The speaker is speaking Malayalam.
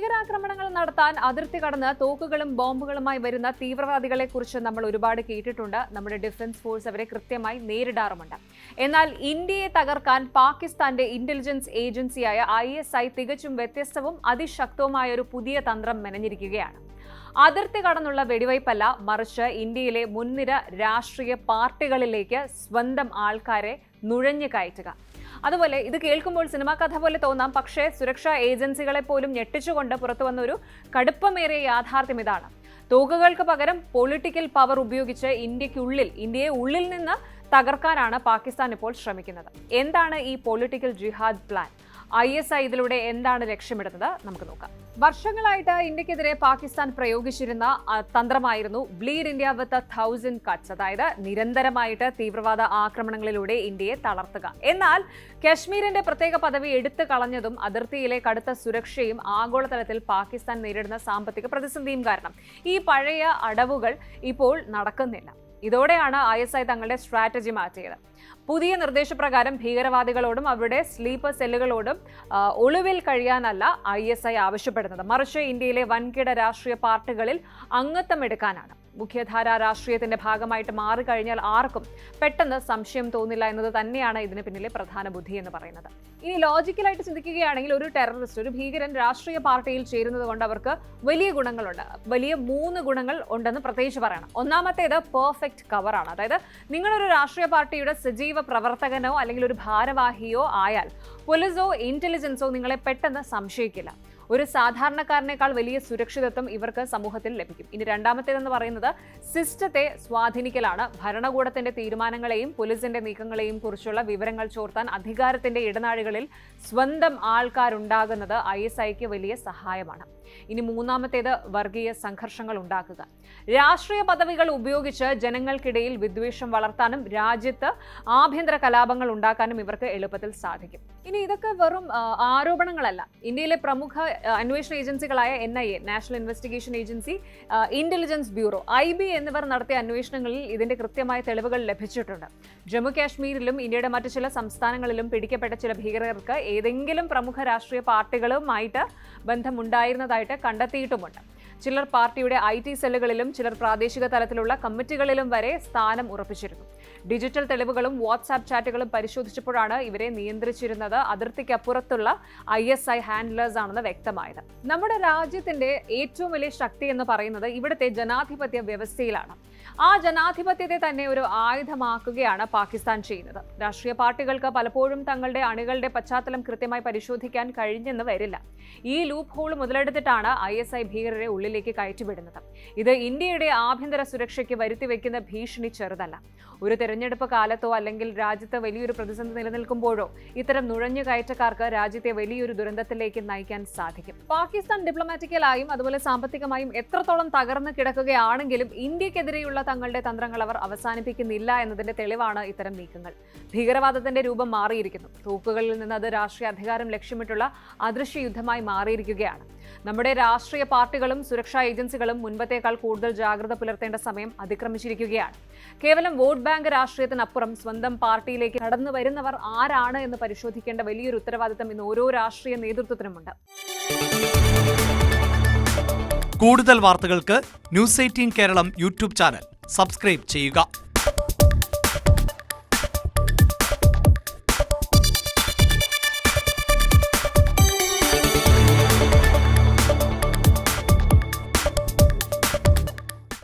ഭീകരാക്രമണങ്ങൾ നടത്താൻ അതിർത്തി കടന്ന് തോക്കുകളും ബോംബുകളുമായി വരുന്ന തീവ്രവാദികളെ കുറിച്ച് നമ്മൾ ഒരുപാട് കേട്ടിട്ടുണ്ട്. നമ്മുടെ ഡിഫൻസ് ഫോഴ്സ് അവരെ കൃത്യമായി നേരിടാറുമുണ്ട്. എന്നാൽ ഇന്ത്യയെ തകർക്കാൻ പാകിസ്ഥാന്റെ ഇന്റലിജൻസ് ഏജൻസിയായ ISI തികച്ചും വ്യത്യസ്തവും അതിശക്തവുമായ ഒരു പുതിയ തന്ത്രം മെനഞ്ഞിരിക്കുകയാണ്. അതിർത്തി കടന്നുള്ള വെടിവയ്പല്ല, മറിച്ച് ഇന്ത്യയിലെ മുൻനിര രാഷ്ട്രീയ പാർട്ടികളിലേക്ക് സ്വന്തം ആൾക്കാരെ നുഴഞ്ഞു കയറ്റുക. അതുപോലെ ഇത് കേൾക്കുമ്പോൾ സിനിമാ കഥ പോലെ തോന്നാം, പക്ഷേ സുരക്ഷാ ഏജൻസികളെ പോലും ഞെട്ടിച്ചുകൊണ്ട് പുറത്തുവന്ന ഒരു കടുപ്പമേറിയ യാഥാർത്ഥ്യം ഇതാണ്. തോക്കുകൾക്ക് പകരം പൊളിറ്റിക്കൽ പവർ ഉപയോഗിച്ച് ഇന്ത്യയെ ഉള്ളിൽ നിന്ന് തകർക്കാനാണ് പാകിസ്ഥാൻ ഇപ്പോൾ ശ്രമിക്കുന്നത്. എന്താണ് ഈ പൊളിറ്റിക്കൽ ജിഹാദ് പ്ലാൻ? ISI ഇതിലൂടെ എന്താണ് ലക്ഷ്യമിടുന്നത്? നമുക്ക് നോക്കാം. വർഷങ്ങളായിട്ട് ഇന്ത്യക്കെതിരെ പാകിസ്ഥാൻ പ്രയോഗിച്ചിരുന്ന തന്ത്രമായിരുന്നു ബ്ലീഡ് ഇന്ത്യ വിത്ത് 1000 കട്ട്സ്, അതായത് നിരന്തരമായിട്ട് തീവ്രവാദ ആക്രമണങ്ങളിലൂടെ ഇന്ത്യയെ തളർത്തുക. എന്നാൽ കശ്മീരിന്റെ പ്രത്യേക പദവി എടുത്തു കളഞ്ഞതും അതിർത്തിയിലെ കടുത്ത സുരക്ഷയും ആഗോളതലത്തിൽ പാകിസ്ഥാൻ നേരിടുന്ന സാമ്പത്തിക പ്രതിസന്ധിയും കാരണം ഈ പഴയ അടവുകൾ ഇപ്പോൾ നടക്കുന്നില്ല. ഇതോടെയാണ് ISI തങ്ങളുടെ സ്ട്രാറ്റജി മാറ്റിയത്. പുതിയ നിർദ്ദേശപ്രകാരം ഭീകരവാദികളോടും അവരുടെ സ്ലീപ്പർ സെല്ലുകളോടും ഒളിവിൽ കഴിയാനല്ല ISI ആവശ്യപ്പെടുന്നത്, മറിച്ച് ഇന്ത്യയിലെ വൻകിട രാഷ്ട്രീയ പാർട്ടികളിൽ അംഗത്വം എടുക്കാനാണ്. മുഖ്യധാര രാഷ്ട്രീയത്തിന്റെ ഭാഗമായിട്ട് മാറിക്കഴിഞ്ഞാൽ ആർക്കും പെട്ടെന്ന് സംശയം തോന്നില്ല എന്നത് തന്നെയാണ് ഇതിന് പിന്നിലെ പ്രധാന ബുദ്ധി എന്ന് പറയുന്നത്. ഇനി ലോജിക്കലായിട്ട് ചിന്തിക്കുകയാണെങ്കിൽ ഒരു ടെററിസ്റ്റ്, ഒരു ഭീകരൻ രാഷ്ട്രീയ പാർട്ടിയിൽ ചേരുന്നത് കൊണ്ട് അവർക്ക് വലിയ ഗുണങ്ങളുണ്ട്. വലിയ 3 ഗുണങ്ങൾ ഉണ്ടെന്ന് പ്രത്യേകിച്ച് പറയണം. ഒന്നാമത്തേത് പെർഫെക്റ്റ് കവറാണ്. അതായത് നിങ്ങളൊരു രാഷ്ട്രീയ പാർട്ടിയുടെ സജീവ പ്രവർത്തകനോ അല്ലെങ്കിൽ ഒരു ഭാരവാഹിയോ ആയാൽ പോലീസോ ഇന്റലിജൻസോ നിങ്ങളെ പെട്ടെന്ന് സംശയിക്കില്ല. ഒരു സാധാരണക്കാരനേക്കാൾ വലിയ സുരക്ഷിതത്വം ഇവർക്ക് സമൂഹത്തിൽ ലഭിക്കും. ഇനി രണ്ടാമത്തേതെന്ന് പറയുന്നത് സിസ്റ്റത്തെ സ്വാധീനിക്കലാണ്. ഭരണകൂടത്തിന്റെ തീരുമാനങ്ങളെയും പോലീസിന്റെ നീക്കങ്ങളെയും കുറിച്ചുള്ള വിവരങ്ങൾ ചോർത്താൻ അധികാരത്തിന്റെ ഇടനാഴികളിൽ സ്വന്തം ആൾക്കാരുണ്ടാകുന്നത് ISIക്ക് വലിയ സഹായമാണ്. ഇനി മൂന്നാമത്തേത് വർഗീയ സംഘർഷങ്ങൾ ഉണ്ടാക്കുക. രാഷ്ട്രീയ പദവികൾ ഉപയോഗിച്ച് ജനങ്ങൾക്കിടയിൽ വിദ്വേഷം വളർത്താനും രാജ്യത്ത് ആഭ്യന്തര കലാപങ്ങൾ ഉണ്ടാക്കാനും ഇവർക്ക് എളുപ്പത്തിൽ സാധിക്കും. ഇനി ഇതൊക്കെ വെറും ആരോപണങ്ങളല്ല. ഇന്ത്യയിലെ പ്രമുഖ അന്വേഷണ ഏജൻസികളായ NIA, national investigation agency, intelligence bureau, IB എന്നിവർ നടത്തിയ അന്വേഷണങ്ങളിൽ ഇതിന്റെ കൃത്യമായ തെളിവുകൾ ലഭിച്ചിട്ടുണ്ട്. ജമ്മു കാശ്മീരിലും ഇന്ത്യയുടെ മറ്റു ചില സംസ്ഥാനങ്ങളിലും പിടിക്കപ്പെട്ട ചില ഭീകരർക്ക് ഏതെങ്കിലും പ്രമുഖ രാഷ്ട്രീയ പാർട്ടികളുമായിട്ട് ബന്ധമുണ്ടായിരുന്നതായിട്ട് കണ്ടെത്തിയിട്ടുമുണ്ട്. ചിലർ പാർട്ടിയുടെ IT സെല്ലുകളിലും ചിലർ പ്രാദേശിക തലത്തിലുള്ള കമ്മിറ്റികളിലും വരെ സ്ഥാനം ഉറപ്പിച്ചിരുന്നു. ഡിജിറ്റൽ തെളിവുകളും വാട്സാപ്പ് ചാറ്റുകളും പരിശോധിച്ചപ്പോഴാണ് ഇവരെ നിയന്ത്രിച്ചിരുന്നത് അതിർത്തിക്കപ്പുറത്തുള്ള ISI ഹാൻഡ്ലേഴ്സ് ആണെന്ന് വ്യക്തമായത്. നമ്മുടെ രാജ്യത്തിന്റെ ഏറ്റവും വലിയ ശക്തി എന്ന് പറയുന്നത് ഇവിടുത്തെ ജനാധിപത്യ വ്യവസ്ഥയിലാണ്. ആ ജനാധിപത്യത്തെ തന്നെ ഒരു ആയുധമാക്കുകയാണ് പാകിസ്ഥാൻ ചെയ്യുന്നത്. രാഷ്ട്രീയ പാർട്ടികൾക്ക് പലപ്പോഴും തങ്ങളുടെ അണികളുടെ പശ്ചാത്തലം കൃത്യമായി പരിശോധിക്കാൻ കഴിഞ്ഞെന്ന് വരില്ല. ഈ ലൂപ്പ് ഹോൾ മുതലെടുത്തിട്ടാണ് ISI ഭീകരരെ ഉള്ളിലേക്ക് കയറ്റിവിടുന്നത്. ഇത് ഇന്ത്യയുടെ ആഭ്യന്തര സുരക്ഷയ്ക്ക് വരുത്തിവെക്കുന്ന ഭീഷണി ചെറുതല്ല. ഒരു തെരഞ്ഞെടുപ്പ് കാലത്തോ അല്ലെങ്കിൽ രാജ്യത്ത് വലിയൊരു പ്രതിസന്ധി നിലനിൽക്കുമ്പോഴോ ഇത്തരം നുഴഞ്ഞു കയറ്റക്കാർക്ക് രാജ്യത്തെ വലിയൊരു ദുരന്തത്തിലേക്ക് നയിക്കാൻ സാധിക്കും. പാകിസ്ഥാൻ ഡിപ്ലോമാറ്റിക്കലായും അതുപോലെ സാമ്പത്തികമായും എത്രത്തോളം തകർന്നു കിടക്കുകയാണെങ്കിലും ഇന്ത്യക്കെതിരെയുള്ള തങ്ങളുടെ തന്ത്രങ്ങൾ അവർ അവസാനിപ്പിക്കുന്നില്ല എന്നതിന്റെ തെളിവാണ് ഇത്തരം നീക്കങ്ങൾ. ഭീകരവാദത്തിന്റെ രൂപം മാറിയിരിക്കുന്നു. തോക്കുകളിൽ നിന്ന് അത് രാഷ്ട്രീയ അധികാരം ലക്ഷ്യമിട്ടുള്ള അദൃശ്യ യുദ്ധമായി മാറിയിരിക്കുകയാണ്. നമ്മുടെ രാഷ്ട്രീയ പാർട്ടികളും സുരക്ഷാ ഏജൻസികളും മുൻപത്തേക്കാൾ കൂടുതൽ ജാഗ്രത പുലർത്തേണ്ട സമയം അതിക്രമിച്ചിരിക്കുകയാണ്. കേവലം വോട്ട് ബാങ്ക് രാഷ്ട്രീയത്തിനപ്പുറം സ്വന്തം പാർട്ടിയിലേക്ക് കടന്നു വരുന്നവർ ആരാണ് എന്ന് പരിശോധിക്കേണ്ട വലിയൊരു ഉത്തരവാദിത്തം ഇന്ന് ഓരോ രാഷ്ട്രീയ നേതൃത്വത്തിനുമുണ്ട്. കൂടുതൽ വാർത്തകൾക്ക് News 18 Keralam YouTube channel subscribe ചെയ്യുക.